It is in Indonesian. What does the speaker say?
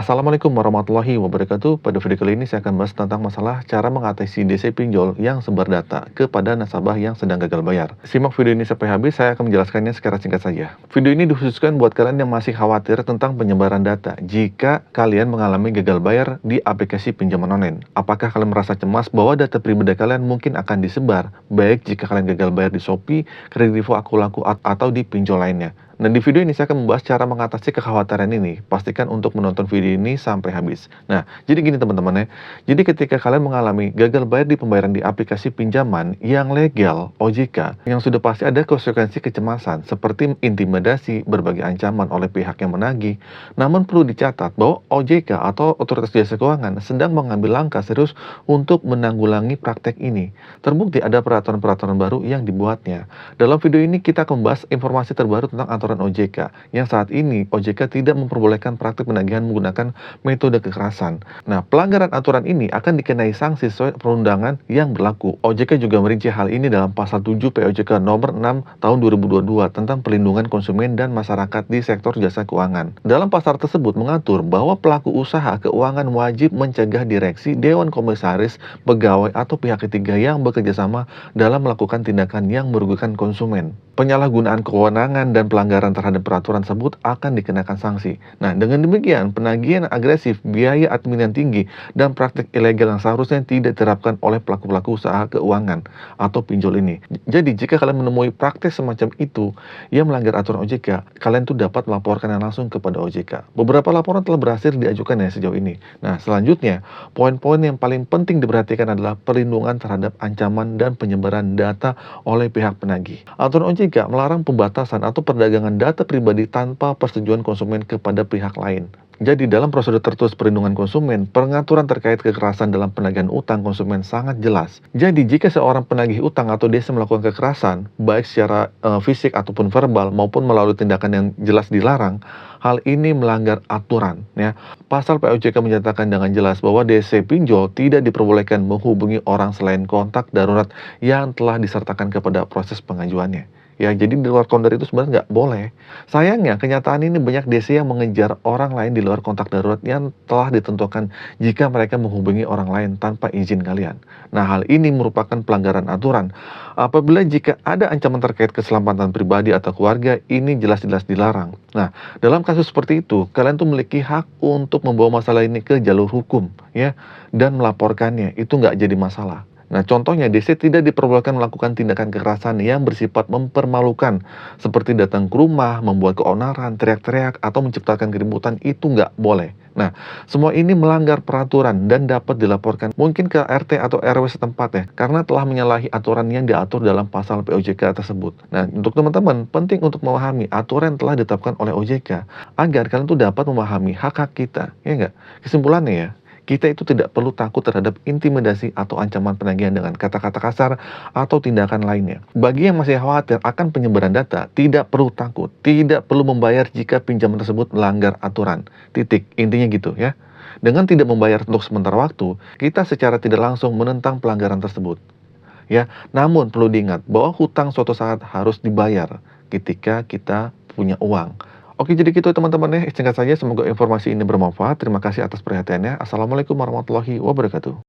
Assalamualaikum warahmatullahi wabarakatuh. Pada video kali ini saya akan bahas tentang masalah cara mengatasi DC pinjol yang sebar data kepada nasabah yang sedang gagal bayar. Simak video ini sampai habis, saya akan menjelaskannya secara singkat saja. Video ini dikhususkan buat kalian yang masih khawatir tentang penyebaran data jika kalian mengalami gagal bayar di aplikasi pinjaman online. Apakah kalian merasa cemas bahwa data pribadi kalian mungkin akan disebar, baik jika kalian gagal bayar di Shopee, Kredivo, Akulaku, atau di pinjol lainnya? Nah, di video ini saya akan membahas cara mengatasi kekhawatiran ini. Pastikan untuk menonton video ini sampai habis. Nah, jadi gini teman-teman ya. Jadi ketika kalian mengalami gagal bayar di pembayaran di aplikasi pinjaman yang legal, OJK, yang sudah pasti ada konsekuensi kecemasan seperti intimidasi, berbagai ancaman oleh pihak yang menagih. Namun perlu dicatat bahwa OJK atau Otoritas Jasa Keuangan sedang mengambil langkah serius untuk menanggulangi praktek ini. Terbukti ada peraturan-peraturan baru yang dibuatnya. Dalam video ini kita akan membahas informasi terbaru tentang aturan OJK, yang saat ini OJK tidak memperbolehkan praktik penagihan menggunakan metode kekerasan. Nah, pelanggaran aturan ini akan dikenai sanksi sesuai perundangan yang berlaku. OJK juga merinci hal ini dalam pasal 7 POJK nomor 6 tahun 2022 tentang perlindungan konsumen dan masyarakat di sektor jasa keuangan. Dalam pasal tersebut mengatur bahwa pelaku usaha keuangan wajib mencegah direksi, dewan komisaris, pegawai atau pihak ketiga yang bekerja sama dalam melakukan tindakan yang merugikan konsumen. Penyalahgunaan kewenangan dan pelanggaran terhadap peraturan tersebut akan dikenakan sanksi. Nah, dengan demikian, penagihan agresif, biaya admin yang tinggi, dan praktik ilegal yang seharusnya tidak diterapkan oleh pelaku-pelaku usaha keuangan atau pinjol ini. Jadi, jika kalian menemui praktik semacam itu yang melanggar aturan OJK, kalian tuh dapat melaporkannya langsung kepada OJK. Beberapa laporan telah berhasil diajukan ya sejauh ini. Nah, selanjutnya, poin-poin yang paling penting diperhatikan adalah perlindungan terhadap ancaman dan penyebaran data oleh pihak penagih. Aturan OJK melarang pembatasan atau perdagangan data pribadi tanpa persetujuan konsumen kepada pihak lain. Jadi dalam prosedur tertulis perlindungan konsumen, pengaturan terkait kekerasan dalam penagihan utang konsumen sangat jelas. Jadi jika seorang penagih utang atau desa melakukan kekerasan, baik secara fisik ataupun verbal maupun melalui tindakan yang jelas dilarang, hal ini melanggar aturan. Ya. Pasal POJK menyatakan dengan jelas bahwa DC pinjol tidak diperbolehkan menghubungi orang selain kontak darurat yang telah disertakan kepada proses pengajuannya. Ya, jadi di luar kontak itu sebenarnya nggak boleh. Sayangnya, kenyataan ini banyak DC yang mengejar orang lain di luar kontak darurat yang telah ditentukan jika mereka menghubungi orang lain tanpa izin kalian. Nah, hal ini merupakan pelanggaran aturan. Apabila jika ada ancaman terkait keselamatan pribadi atau keluarga, ini jelas-jelas dilarang. Nah, dalam kasus seperti itu, kalian tuh memiliki hak untuk membawa masalah ini ke jalur hukum, ya, dan melaporkannya. Itu nggak jadi masalah. Nah, contohnya DC tidak diperbolehkan melakukan tindakan kekerasan yang bersifat mempermalukan, seperti datang ke rumah, membuat keonaran, teriak-teriak, atau menciptakan keributan, itu nggak boleh. Nah, semua ini melanggar peraturan dan dapat dilaporkan mungkin ke RT atau RW setempat ya, karena telah menyalahi aturan yang diatur dalam pasal POJK tersebut. Nah, untuk teman-teman, penting untuk memahami aturan yang telah ditetapkan oleh OJK, agar kalian tuh dapat memahami hak-hak kita, ya nggak? Kesimpulannya ya, kita itu tidak perlu takut terhadap intimidasi atau ancaman penagihan dengan kata-kata kasar atau tindakan lainnya. Bagi yang masih khawatir akan penyebaran data, tidak perlu takut, tidak perlu membayar jika pinjaman tersebut melanggar aturan. Titik, intinya gitu ya. Dengan tidak membayar untuk sementara waktu, kita secara tidak langsung menentang pelanggaran tersebut. Ya, namun perlu diingat bahwa hutang suatu saat harus dibayar ketika kita punya uang. Oke, jadi gitu teman-teman ya, singkat saja, semoga informasi ini bermanfaat. Terima kasih atas perhatiannya. Assalamualaikum warahmatullahi wabarakatuh.